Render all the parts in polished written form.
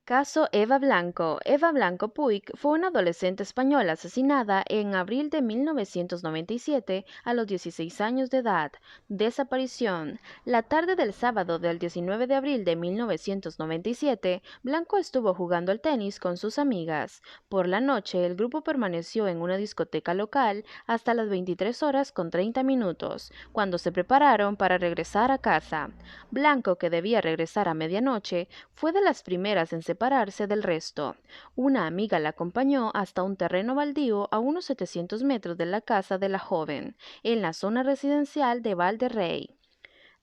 Caso Eva Blanco. Eva Blanco Puig fue una adolescente española asesinada en abril de 1997 a los 16 años de edad. Desaparición. La tarde del sábado del 19 de abril de 1997, Blanco estuvo jugando al tenis con sus amigas. Por la noche, el grupo permaneció en una discoteca local hasta las 23 horas con 30 minutos, cuando se prepararon para regresar a casa. Blanco, que debía regresar a medianoche, fue de las primeras en separarse del resto. Una amiga la acompañó hasta un terreno baldío a unos 700 metros de la casa de la joven, en la zona residencial de Valderrey.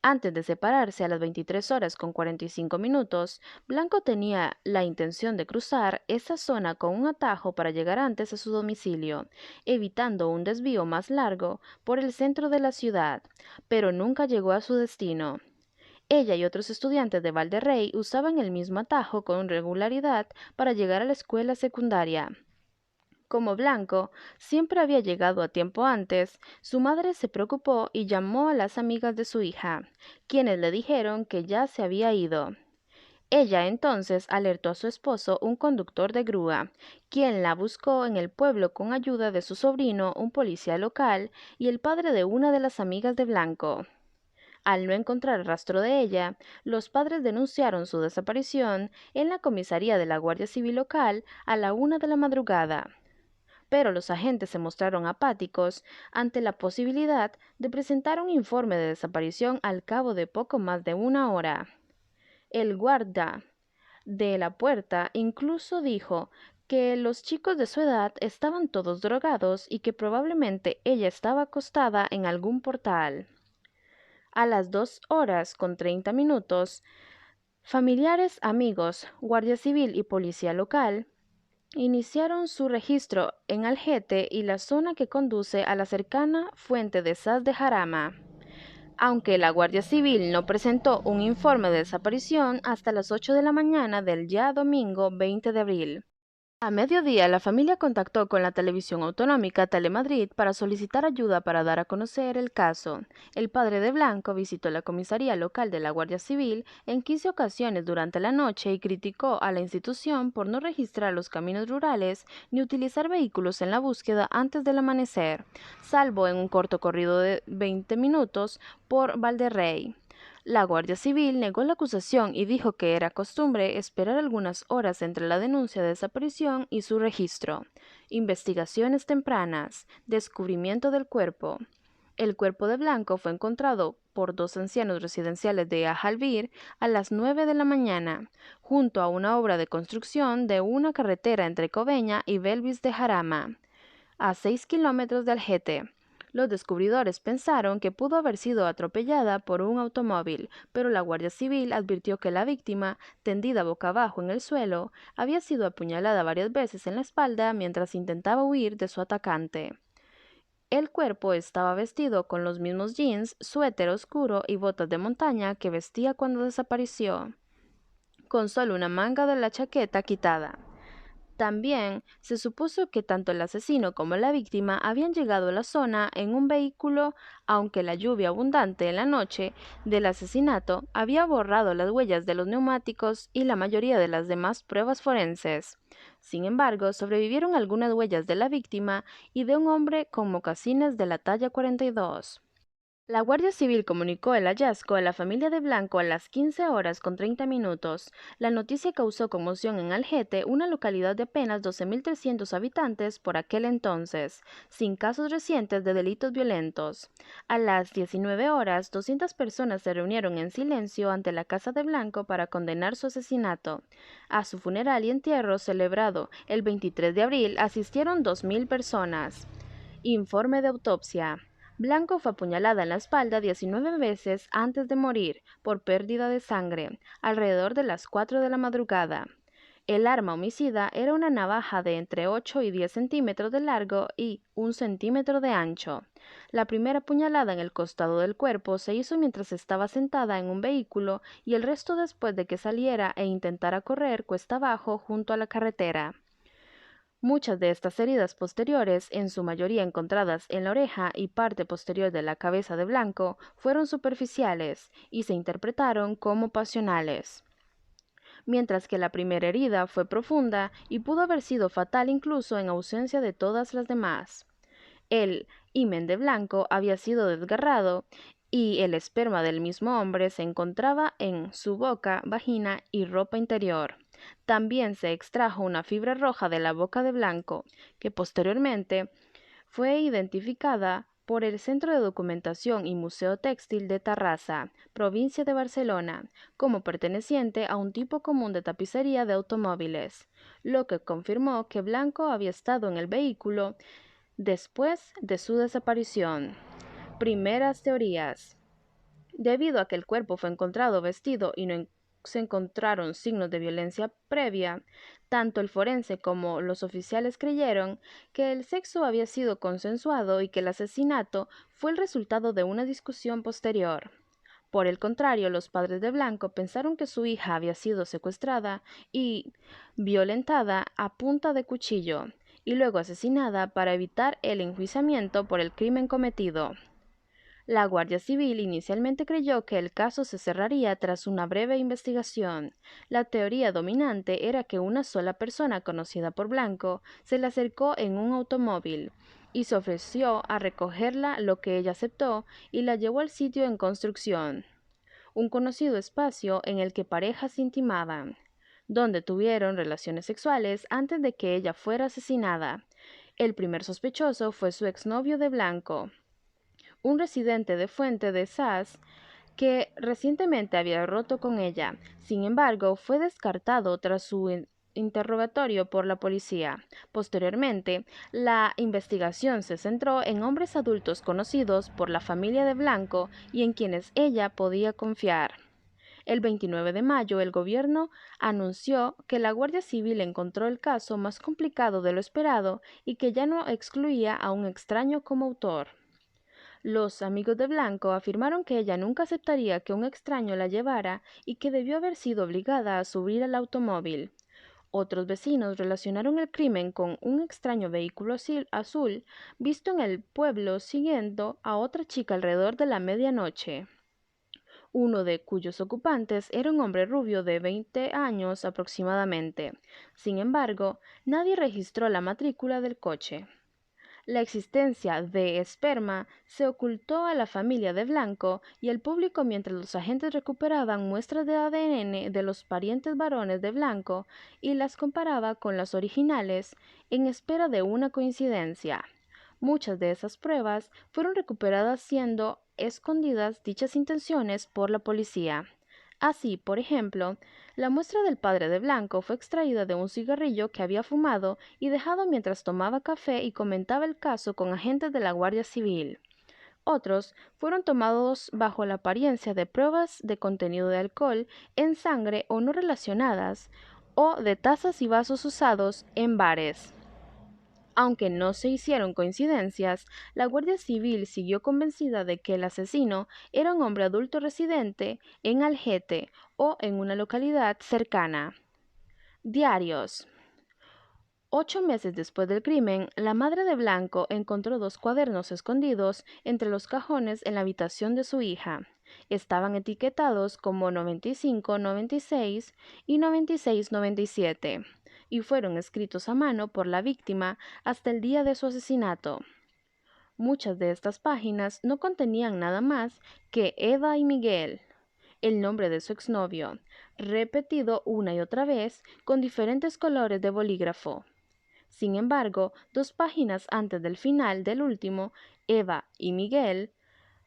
Antes de separarse a las 23 horas con 45 minutos, Blanco tenía la intención de cruzar esa zona con un atajo para llegar antes a su domicilio, evitando un desvío más largo por el centro de la ciudad, pero nunca llegó a su destino. Ella y otros estudiantes de Valderrey usaban el mismo atajo con regularidad para llegar a la escuela secundaria. Como Blanco siempre había llegado a tiempo antes, su madre se preocupó y llamó a las amigas de su hija, quienes le dijeron que ya se había ido. Ella entonces alertó a su esposo, un conductor de grúa, quien la buscó en el pueblo con ayuda de su sobrino, un policía local, y el padre de una de las amigas de Blanco. Al no encontrar rastro de ella, los padres denunciaron su desaparición en la comisaría de la Guardia Civil local a la 1 de la madrugada. Pero los agentes se mostraron apáticos ante la posibilidad de presentar un informe de desaparición al cabo de poco más de una hora. El guarda de la puerta incluso dijo que los chicos de su edad estaban todos drogados y que probablemente ella estaba acostada en algún portal. A las 2 horas con 30 minutos, familiares, amigos, Guardia Civil y Policía Local iniciaron su registro en Algete y la zona que conduce a la cercana fuente de Sas de Jarama, aunque la Guardia Civil no presentó un informe de desaparición hasta las 8 de la mañana del ya domingo 20 de abril. A mediodía, la familia contactó con la televisión autonómica Telemadrid para solicitar ayuda para dar a conocer el caso. El padre de Blanco visitó la comisaría local de la Guardia Civil en 15 ocasiones durante la noche y criticó a la institución por no registrar los caminos rurales ni utilizar vehículos en la búsqueda antes del amanecer, salvo en un corto corrido de 20 minutos por Valderrey. La Guardia Civil negó la acusación y dijo que era costumbre esperar algunas horas entre la denuncia de desaparición y su registro. Investigaciones tempranas. Descubrimiento del cuerpo. El cuerpo de Blanco fue encontrado por dos ancianos residenciales de Ajalbir a las 9 de la mañana, junto a una obra de construcción de una carretera entre Coveña y Belvis de Jarama, a 6 kilómetros de Algete. Los descubridores pensaron que pudo haber sido atropellada por un automóvil, pero la Guardia Civil advirtió que la víctima, tendida boca abajo en el suelo, había sido apuñalada varias veces en la espalda mientras intentaba huir de su atacante. El cuerpo estaba vestido con los mismos jeans, suéter oscuro y botas de montaña que vestía cuando desapareció, con solo una manga de la chaqueta quitada. También se supuso que tanto el asesino como la víctima habían llegado a la zona en un vehículo, aunque la lluvia abundante en la noche del asesinato había borrado las huellas de los neumáticos y la mayoría de las demás pruebas forenses. Sin embargo, sobrevivieron algunas huellas de la víctima y de un hombre con mocasines de la talla 42. La Guardia Civil comunicó el hallazgo a la familia de Blanco a las 15 horas con 30 minutos. La noticia causó conmoción en Algete, una localidad de apenas 12.300 habitantes por aquel entonces, sin casos recientes de delitos violentos. A las 19 horas, 200 personas se reunieron en silencio ante la casa de Blanco para condenar su asesinato. A su funeral y entierro, celebrado el 23 de abril, asistieron 2.000 personas. Informe de autopsia. Blanco fue apuñalada en la espalda 19 veces antes de morir por pérdida de sangre, alrededor de las 4 de la madrugada. El arma homicida era una navaja de entre 8 y 10 centímetros de largo y 1 centímetro de ancho. La primera puñalada en el costado del cuerpo se hizo mientras estaba sentada en un vehículo y el resto después de que saliera e intentara correr cuesta abajo junto a la carretera. Muchas de estas heridas posteriores, en su mayoría encontradas en la oreja y parte posterior de la cabeza de Blanco, fueron superficiales y se interpretaron como pasionales. mientras que la primera herida fue profunda y pudo haber sido fatal incluso en ausencia de todas las demás. El himen de Blanco había sido desgarrado y el esperma del mismo hombre se encontraba en su boca, vagina y ropa interior. También se extrajo una fibra roja de la boca de Blanco, que posteriormente fue identificada por el Centro de Documentación y Museo Textil de Tarrasa, provincia de Barcelona, como perteneciente a un tipo común de tapicería de automóviles, lo que confirmó que Blanco había estado en el vehículo después de su desaparición. Primeras teorías. Debido a que el cuerpo fue encontrado vestido y no se encontraron signos de violencia previa, tanto el forense como los oficiales creyeron que el sexo había sido consensuado y que el asesinato fue el resultado de una discusión posterior. Por el contrario, los padres de Blanco pensaron que su hija había sido secuestrada y violentada a punta de cuchillo y luego asesinada para evitar el enjuiciamiento por el crimen cometido. La Guardia Civil inicialmente creyó que el caso se cerraría tras una breve investigación. La teoría dominante era que una sola persona conocida por Blanco se le acercó en un automóvil y se ofreció a recogerla, lo que ella aceptó y la llevó al sitio en construcción, un conocido espacio en el que parejas se intimaban, donde tuvieron relaciones sexuales antes de que ella fuera asesinada. El primer sospechoso fue su exnovio de Blanco, un residente de Fuente de Sas que recientemente había roto con ella. Sin embargo, fue descartado tras su interrogatorio por la policía. Posteriormente, la investigación se centró en hombres adultos conocidos por la familia de Blanco y en quienes ella podía confiar. El 29 de mayo, el gobierno anunció que la Guardia Civil encontró el caso más complicado de lo esperado y que ya no excluía a un extraño como autor. Los amigos de Blanco afirmaron que ella nunca aceptaría que un extraño la llevara y que debió haber sido obligada a subir al automóvil. Otros vecinos relacionaron el crimen con un extraño vehículo azul visto en el pueblo siguiendo a otra chica alrededor de la medianoche, uno de cuyos ocupantes era un hombre rubio de 20 años aproximadamente. Sin embargo, nadie registró la matrícula del coche. La existencia de esperma se ocultó a la familia de Blanco y al público mientras los agentes recuperaban muestras de ADN de los parientes varones de Blanco y las comparaba con las originales en espera de una coincidencia. Muchas de esas pruebas fueron recuperadas siendo escondidas dichas intenciones por la policía. Así, por ejemplo, la muestra del padre de Blanco fue extraída de un cigarrillo que había fumado y dejado mientras tomaba café y comentaba el caso con agentes de la Guardia Civil. Otros fueron tomados bajo la apariencia de pruebas de contenido de alcohol en sangre o no relacionadas, o de tazas y vasos usados en bares. Aunque no se hicieron coincidencias, la Guardia Civil siguió convencida de que el asesino era un hombre adulto residente en Algete o en una localidad cercana. Diarios. 8 meses después del crimen, la madre de Blanco encontró 2 cuadernos escondidos entre los cajones en la habitación de su hija. Estaban etiquetados como 95-96 y 96-97 y fueron escritos a mano por la víctima hasta el día de su asesinato. Muchas de estas páginas no contenían nada más que Eva y Miguel, el nombre de su exnovio, repetido una y otra vez con diferentes colores de bolígrafo. Sin embargo, 2 páginas antes del final del último, Eva y Miguel,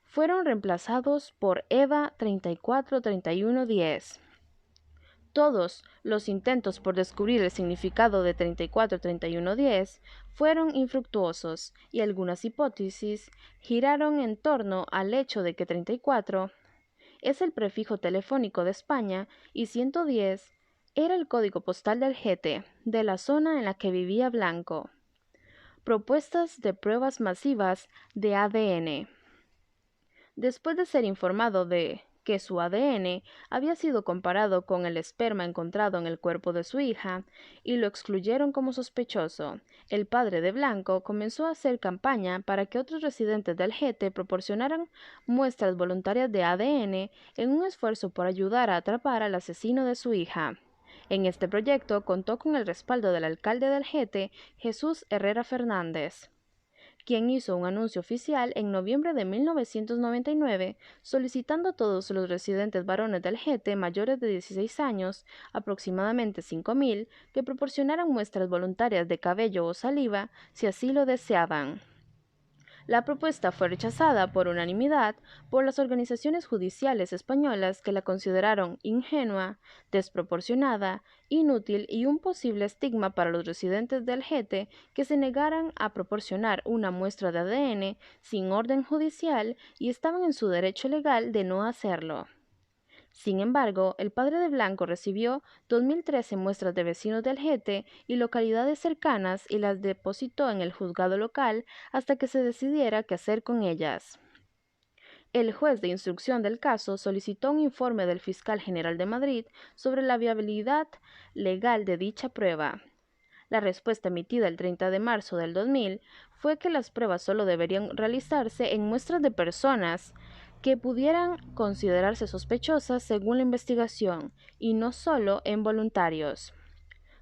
fueron reemplazados por Eva 343110. Todos los intentos por descubrir el significado de 343110 fueron infructuosos y algunas hipótesis giraron en torno al hecho de que 34 es el prefijo telefónico de España y 110 era el código postal del Algete, de la zona en la que vivía Blanco. Propuestas de pruebas masivas de ADN. Después de ser informado de que su ADN había sido comparado con el esperma encontrado en el cuerpo de su hija y lo excluyeron como sospechoso, el padre de Blanco comenzó a hacer campaña para que otros residentes de Algete proporcionaran muestras voluntarias de ADN en un esfuerzo por ayudar a atrapar al asesino de su hija. En este proyecto contó con el respaldo del alcalde del Gete, Jesús Herrera Fernández, quien hizo un anuncio oficial en noviembre de 1999 solicitando a todos los residentes varones del Gete mayores de 16 años, aproximadamente 5.000, que proporcionaran muestras voluntarias de cabello o saliva si así lo deseaban. La propuesta fue rechazada por unanimidad por las organizaciones judiciales españolas que la consideraron ingenua, desproporcionada, inútil y un posible estigma para los residentes del Gete que se negaran a proporcionar una muestra de ADN sin orden judicial y estaban en su derecho legal de no hacerlo. Sin embargo, el padre de Blanco recibió 2013 muestras de vecinos del Gete y localidades cercanas y las depositó en el juzgado local hasta que se decidiera qué hacer con ellas. El juez de instrucción del caso solicitó un informe del fiscal general de Madrid sobre la viabilidad legal de dicha prueba. La respuesta emitida el 30 de marzo del 2000 fue que las pruebas solo deberían realizarse en muestras de personas que pudieran considerarse sospechosas según la investigación, y no solo en voluntarios.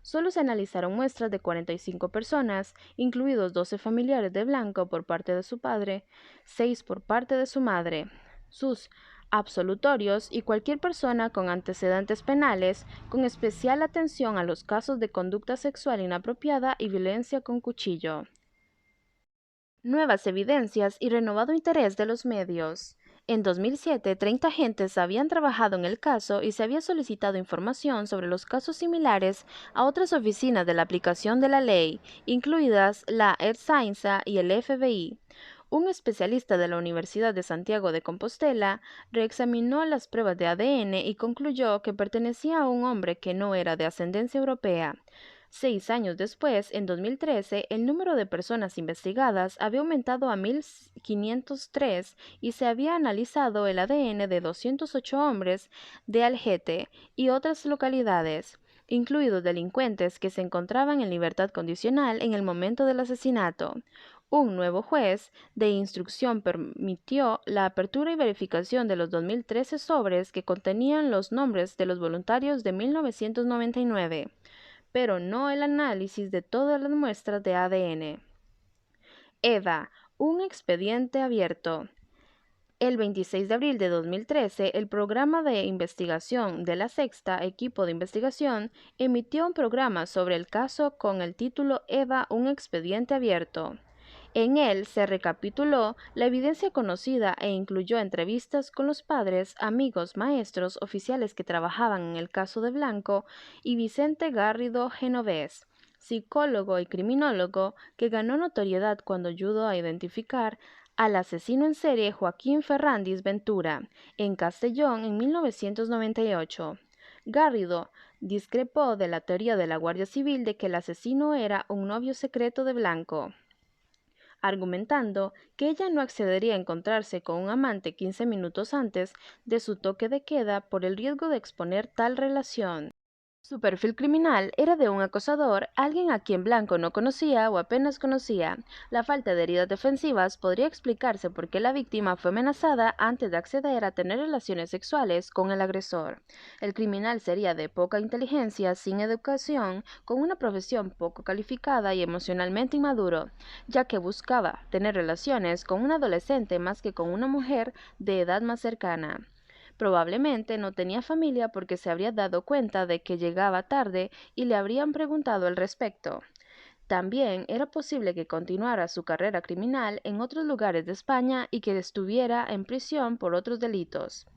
Solo se analizaron muestras de 45 personas, incluidos 12 familiares de Blanco por parte de su padre, 6 por parte de su madre, sus absolutorios y cualquier persona con antecedentes penales, con especial atención a los casos de conducta sexual inapropiada y violencia con cuchillo. Nuevas evidencias y renovado interés de los medios. En 2007, 30 agentes habían trabajado en el caso y se había solicitado información sobre los casos similares a otras oficinas de la aplicación de la ley, incluidas la ERTzaintza y el FBI. Un especialista de la Universidad de Santiago de Compostela reexaminó las pruebas de ADN y concluyó que pertenecía a un hombre que no era de ascendencia europea. 6 años después, en 2013, el número de personas investigadas había aumentado a 1.503 y se había analizado el ADN de 208 hombres de Algete y otras localidades, incluidos delincuentes que se encontraban en libertad condicional en el momento del asesinato. Un nuevo juez de instrucción permitió la apertura y verificación de los 2013 sobres que contenían los nombres de los voluntarios de 1999. Pero no el análisis de todas las muestras de ADN. EVA, un expediente abierto. El 26 de abril de 2013, el programa de investigación de La Sexta, equipo de investigación, emitió un programa sobre el caso con el título EVA, un expediente abierto. En él se recapituló la evidencia conocida e incluyó entrevistas con los padres, amigos, maestros, oficiales que trabajaban en el caso de Blanco y Vicente Garrido Genovés, psicólogo y criminólogo que ganó notoriedad cuando ayudó a identificar al asesino en serie Joaquín Ferrandis Ventura en Castellón en 1998. Garrido discrepó de la teoría de la Guardia Civil de que el asesino era un novio secreto de Blanco, argumentando que ella no accedería a encontrarse con un amante 15 minutos antes de su toque de queda por el riesgo de exponer tal relación. Su perfil criminal era de un acosador, alguien a quien Blanco no conocía o apenas conocía. La falta de heridas defensivas podría explicarse por qué la víctima fue amenazada antes de acceder a tener relaciones sexuales con el agresor. El criminal sería de poca inteligencia, sin educación, con una profesión poco calificada y emocionalmente inmaduro, ya que buscaba tener relaciones con un adolescente más que con una mujer de edad más cercana. Probablemente no tenía familia porque se habría dado cuenta de que llegaba tarde y le habrían preguntado al respecto. También era posible que continuara su carrera criminal en otros lugares de España y que estuviera en prisión por otros delitos.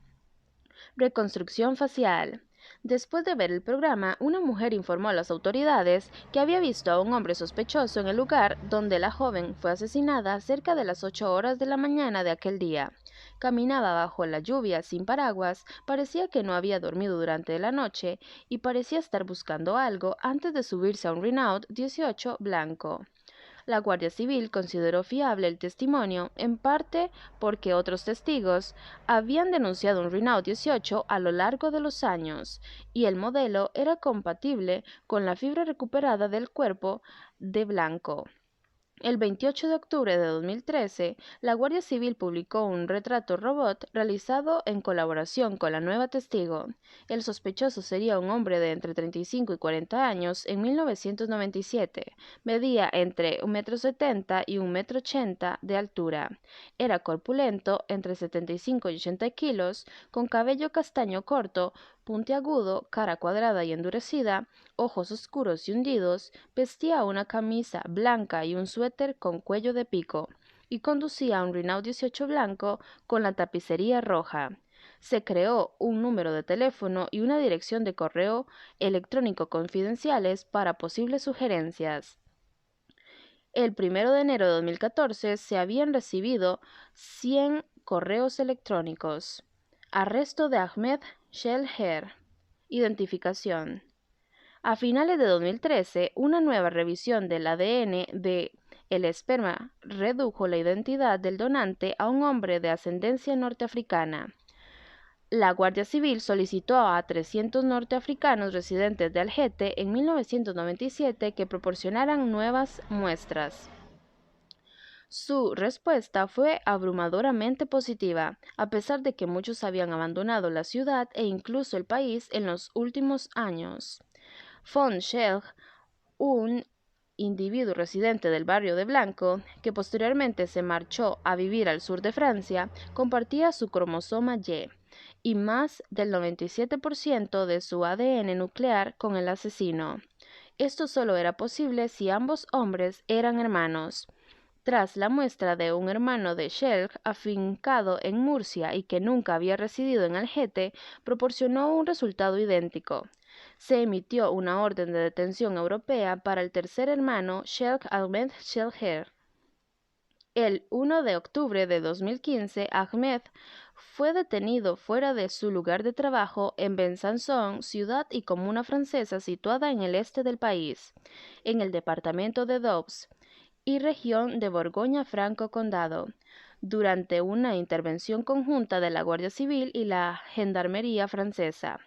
Reconstrucción facial. Después de ver el programa, una mujer informó a las autoridades que había visto a un hombre sospechoso en el lugar donde la joven fue asesinada cerca de las 8 horas de la mañana de aquel día. Caminaba bajo la lluvia sin paraguas, parecía que no había dormido durante la noche y parecía estar buscando algo antes de subirse a un Renault 18 blanco. La Guardia Civil consideró fiable el testimonio, en parte porque otros testigos habían denunciado un Renault 18 a lo largo de los años, y el modelo era compatible con la fibra recuperada del cuerpo de Blanco. El 28 de octubre de 2013, la Guardia Civil publicó un retrato robot realizado en colaboración con la nueva testigo. El sospechoso sería un hombre de entre 35 y 40 años en 1997. Medía entre 1,70 m y 1,80 m de altura. Era corpulento, entre 75 y 80 kilos, con cabello castaño corto, puntiagudo, cara cuadrada y endurecida, ojos oscuros y hundidos, vestía una camisa blanca y un suéter con cuello de pico, y conducía un Renault 18 blanco con la tapicería roja. Se creó un número de teléfono y una dirección de correo electrónico confidenciales para posibles sugerencias. El 1 de enero de 2014 se habían recibido 100 correos electrónicos. Arresto de Ahmed Shelher. Identificación. A finales de 2013, una nueva revisión del ADN de el esperma redujo la identidad del donante a un hombre de ascendencia norteafricana. La Guardia Civil solicitó a 300 norteafricanos residentes de Algete en 1997 que proporcionaran nuevas muestras. Su respuesta fue abrumadoramente positiva, a pesar de que muchos habían abandonado la ciudad e incluso el país en los últimos años. Von Schelg, un individuo residente del barrio de Blanco, que posteriormente se marchó a vivir al sur de Francia, compartía su cromosoma y más del 97% de su ADN nuclear con el asesino. Esto solo era posible si ambos hombres eran hermanos. Tras la muestra de un hermano de Schelg afincado en Murcia y que nunca había residido en Algete, proporcionó un resultado idéntico. Se emitió una orden de detención europea para el tercer hermano Schelg Ahmed Shelher. El 1 de octubre de 2015, Ahmed fue detenido fuera de su lugar de trabajo en Besançon, ciudad y comuna francesa situada en el este del país, en el departamento de Doubs y región de Borgoña-Franco-Condado, durante una intervención conjunta de la Guardia Civil y la Gendarmería francesa.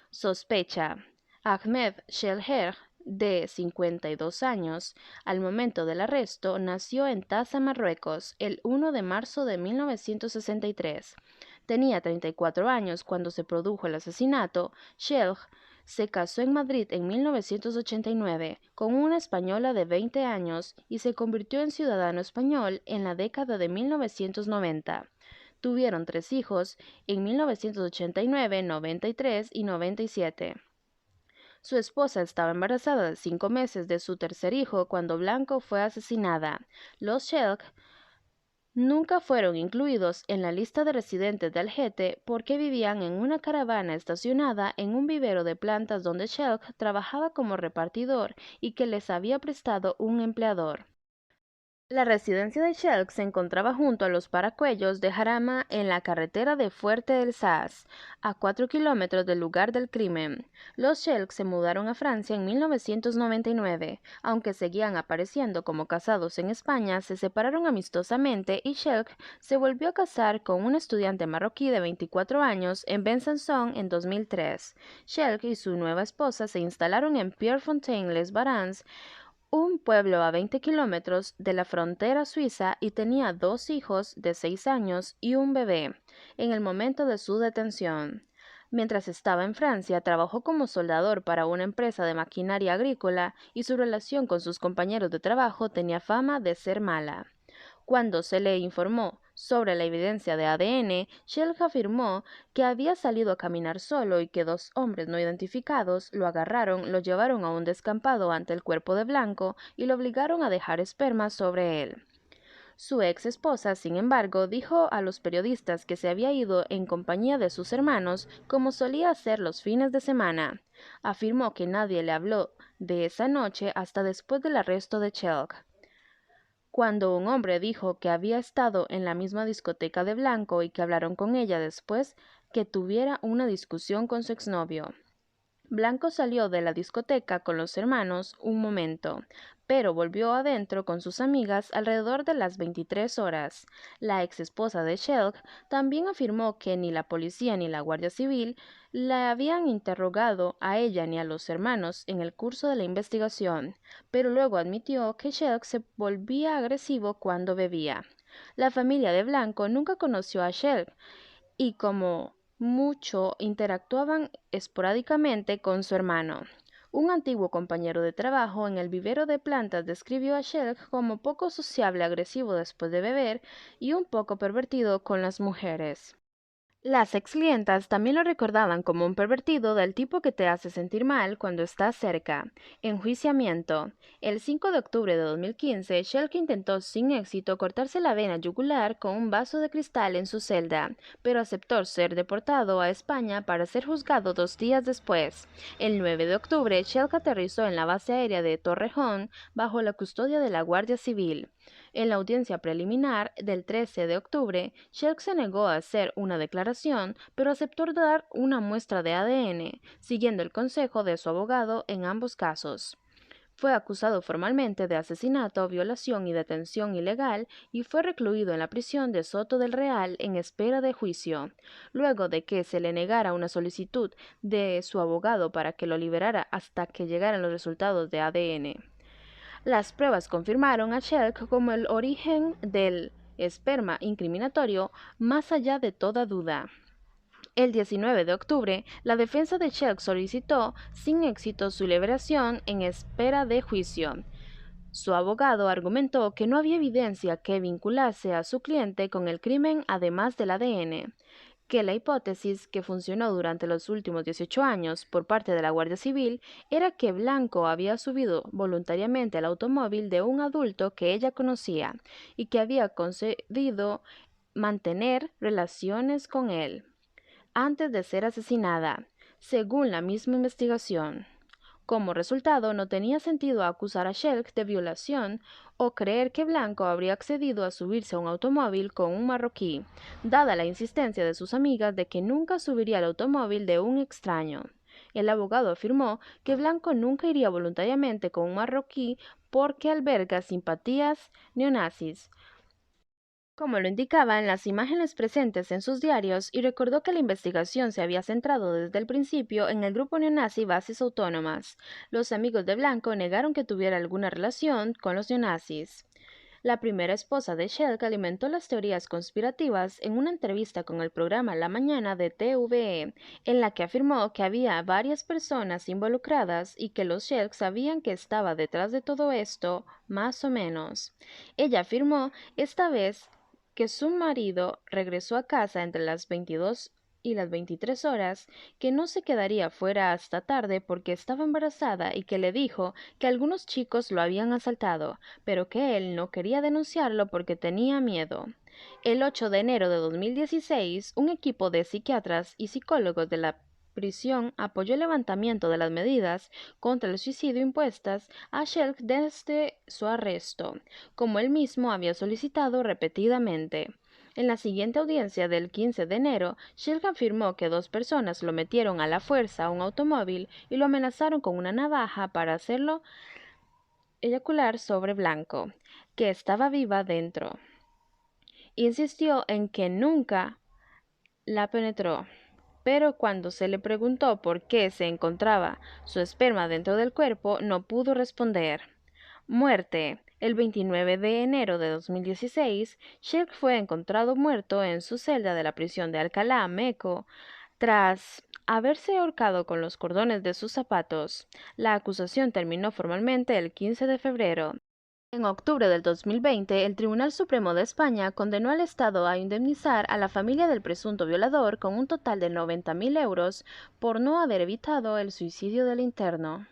Sospecha. Ahmed Shelher, de 52 años, al momento del arresto, nació en Taza, Marruecos, el 1 de marzo de 1963. Tenía 34 años cuando se produjo el asesinato. Shelh se casó en Madrid en 1989 con una española de 20 años y se convirtió en ciudadano español en la década de 1990. Tuvieron 3 hijos en 1989, 93 y 97. Su esposa estaba embarazada de 5 meses de su tercer hijo cuando Blanco fue asesinada. Los Schelk nunca fueron incluidos en la lista de residentes de Algete porque vivían en una caravana estacionada en un vivero de plantas donde Schelk trabajaba como repartidor y que les había prestado un empleador. La residencia de Schelk se encontraba junto a los paracuellos de Jarama en la carretera de Fuerte del Saz, a 4 kilómetros del lugar del crimen. Los Schelk se mudaron a Francia en 1999. Aunque seguían apareciendo como casados en España, se separaron amistosamente y Schelk se volvió a casar con un estudiante marroquí de 24 años en Besançon en 2003. Schelk y su nueva esposa se instalaron en Pierrefontaine-les-Bains, un pueblo a 20 kilómetros de la frontera suiza, y tenía 2 hijos de 6 años y un bebé en el momento de su detención. Mientras estaba en Francia, trabajó como soldador para una empresa de maquinaria agrícola y su relación con sus compañeros de trabajo tenía fama de ser mala. Cuando se le informó sobre la evidencia de ADN, Schelk afirmó que había salido a caminar solo y que 2 hombres no identificados lo agarraron, lo llevaron a un descampado ante el cuerpo de Blanco y lo obligaron a dejar esperma sobre él. Su ex esposa, sin embargo, dijo a los periodistas que se había ido en compañía de sus hermanos, como solía hacer los fines de semana. Afirmó que nadie le habló de esa noche hasta después del arresto de Schelk. Cuando un hombre dijo que había estado en la misma discoteca de Blanco y que hablaron con ella después que tuviera una discusión con su exnovio. Blanco salió de la discoteca con los hermanos un momento, pero volvió adentro con sus amigas alrededor de las 23 horas. La ex esposa de Shelk también afirmó que ni la policía ni la Guardia Civil la habían interrogado a ella ni a los hermanos en el curso de la investigación, pero luego admitió que Shelk se volvía agresivo cuando bebía. La familia de Blanco nunca conoció a Shelk y como mucho interactuaban esporádicamente con su hermano. Un antiguo compañero de trabajo en el vivero de plantas describió a Shelk como poco sociable, agresivo después de beber y un poco pervertido con las mujeres. Las ex clientas también lo recordaban como un pervertido del tipo que te hace sentir mal cuando estás cerca. Enjuiciamiento. El 5 de octubre de 2015, Shelk intentó sin éxito cortarse la vena yugular con un vaso de cristal en su celda, pero aceptó ser deportado a España para ser juzgado 2 días después. El 9 de octubre, Shelk aterrizó en la base aérea de Torrejón bajo la custodia de la Guardia Civil. En la audiencia preliminar del 13 de octubre, Shelk se negó a hacer una declaración, pero aceptó dar una muestra de ADN, siguiendo el consejo de su abogado en ambos casos. Fue acusado formalmente de asesinato, violación y detención ilegal y fue recluido en la prisión de Soto del Real en espera de juicio, luego de que se le negara una solicitud de su abogado para que lo liberara hasta que llegaran los resultados de ADN. Las pruebas confirmaron a Shelk como el origen del esperma incriminatorio más allá de toda duda. El 19 de octubre, la defensa de Shelk solicitó sin éxito su liberación en espera de juicio. Su abogado argumentó que no había evidencia que vinculase a su cliente con el crimen además del ADN, que la hipótesis que funcionó durante los últimos 18 años por parte de la Guardia Civil era que Blanco había subido voluntariamente al automóvil de un adulto que ella conocía y que había concedido mantener relaciones con él antes de ser asesinada, según la misma investigación. Como resultado, no tenía sentido acusar a Shelk de violación o creer que Blanco habría accedido a subirse a un automóvil con un marroquí, dada la insistencia de sus amigas de que nunca subiría al automóvil de un extraño. El abogado afirmó que Blanco nunca iría voluntariamente con un marroquí porque alberga simpatías neonazis, como lo indicaban las imágenes presentes en sus diarios, y recordó que la investigación se había centrado desde el principio en el grupo neonazi Bases Autónomas. Los amigos de Blanco negaron que tuviera alguna relación con los neonazis. La primera esposa de Shelk alimentó las teorías conspirativas en una entrevista con el programa La Mañana de TVE, en la que afirmó que había varias personas involucradas y que los Shelk sabían que estaba detrás de todo esto, más o menos. Ella afirmó esta vez que su marido regresó a casa entre las 22 y las 23 horas, que no se quedaría fuera hasta tarde porque estaba embarazada y que le dijo que algunos chicos lo habían asaltado, pero que él no quería denunciarlo porque tenía miedo. El 8 de enero de 2016, un equipo de psiquiatras y psicólogos de la prisión apoyó el levantamiento de las medidas contra el suicidio impuestas a Shelk desde su arresto, como él mismo había solicitado repetidamente. En la siguiente audiencia del 15 de enero, Shelk afirmó que 2 personas lo metieron a la fuerza a un automóvil y lo amenazaron con una navaja para hacerlo eyacular sobre Blanco, que estaba viva dentro. Insistió en que nunca la penetró, pero cuando se le preguntó por qué se encontraba su esperma dentro del cuerpo, no pudo responder. Muerte. El 29 de enero de 2016, Shelk fue encontrado muerto en su celda de la prisión de Alcalá, Meco, tras haberse ahorcado con los cordones de sus zapatos. La acusación terminó formalmente el 15 de febrero. En octubre del 2020, el Tribunal Supremo de España condenó al Estado a indemnizar a la familia del presunto violador con un total de 90.000 euros por no haber evitado el suicidio del interno.